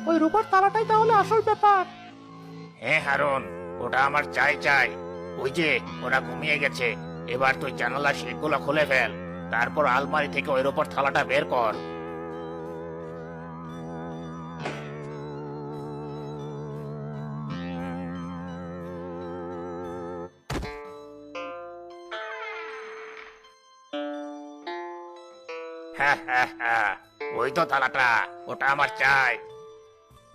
ওই রূপার তালাটাই তাহলে আসল ব্যাপার। হ্যাঁ হারুন, ওটা আমার চাই চাই। ওই যে ওরা ঘুমিয়ে গেছে, এবার তুই জানালার শিকগুলো খুলে ফেল, তারপর আলমারি থেকে ওই রূপার থালাটা বের কর। হ্যাঁ হ্যাঁ হ্যাঁ, ওই তো থালাটা, ওটা আমার চাই।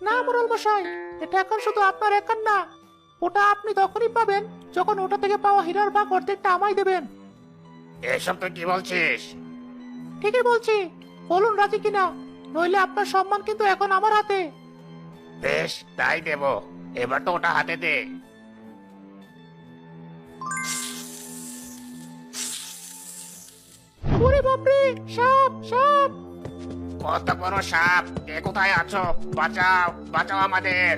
না মোড়ল মশাই, এটা এখন শুধু আপনার একার না। ওটা আপনি তখনই পাবেন যখন ওটা থেকে পাওয়া হীরার ভাগ অর্ধেকটা আমায় দেবেন। এসব তুই কি বলছিস? ঠিকই বলছি, বলুন রাজি কিনা, নইলে আপনার সম্মান কিন্তু এখন আমার হাতে। বেশ, তাই দেব। এবার তো ওটা হাতে দে। ওরে বাপরে, সাপ সাপ! কত বড় সাপ! কে কোথায় আছো? বাঁচাও, বাঁচাও আমাদের!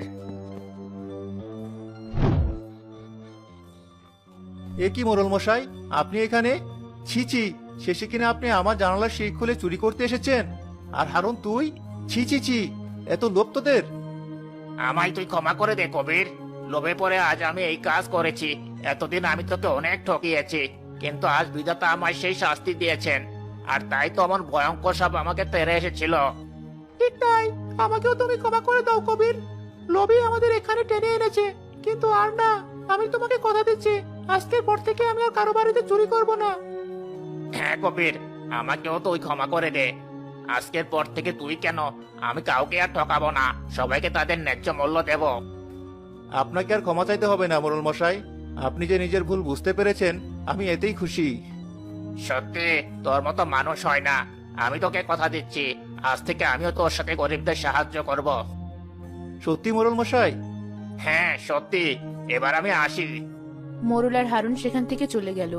এ কি মোড়ল মশাই, আপনি এখানে? ছি ছি, শেষে কিনা আপনি আমার জানালার শিক খুলে চুরি করতে এসেছেন। আর হারুন তুই, ছি ছি ছি, এত লোভ তোদের! আমায় তুই ক্ষমা করে দে কবির। লোভে পড়ে আজ আমি এই কাজ করেছি। এতদিন আমি তোকে অনেক ঠকিয়েছি, কিন্তু আজ বিধাতা আমায় সেই শাস্তি দিয়েছেন। আর তাই তো আমার ভয়ঙ্কর সাপ আমাকে তেড়ে এসেছিল। ঠিক তাই, আমাকেও তুমি ক্ষমা করে দাও কবির। লোভী আমাদের এখানে টেনে এনেছে, কিন্তু আর না। আমি তোমাকে কথা দিচ্ছি, আজকের পর থেকে আমি আর কারো বাড়িতে চুরি করব না। হ্যাঁ কবির, আমাকেও তুই ক্ষমা করে দে। আজকের পর থেকে তুই কেন, আমি কাউকে আর ঠকাবো না, সবাইকে তাদের ন্যায্য মূল্য দেব। আপনাকে আর ক্ষমা চাইতে হবে না মোড়ল মশাই। আপনি যে নিজের ভুল বুঝতে পেরেছেন, আমি এতেই খুশি। সত্যি তোর মতো মানুষ হয় না। আমি তোকে কথা দিচ্ছি, আজ থেকে আমিও তোর সাথে গরিবদের সাহায্য করব। সত্যি মোড়ল মশাই? হ্যাঁ সত্যি। এবার আমি আসি। মোরল আর হারুন সেখান থেকে চলে গেল।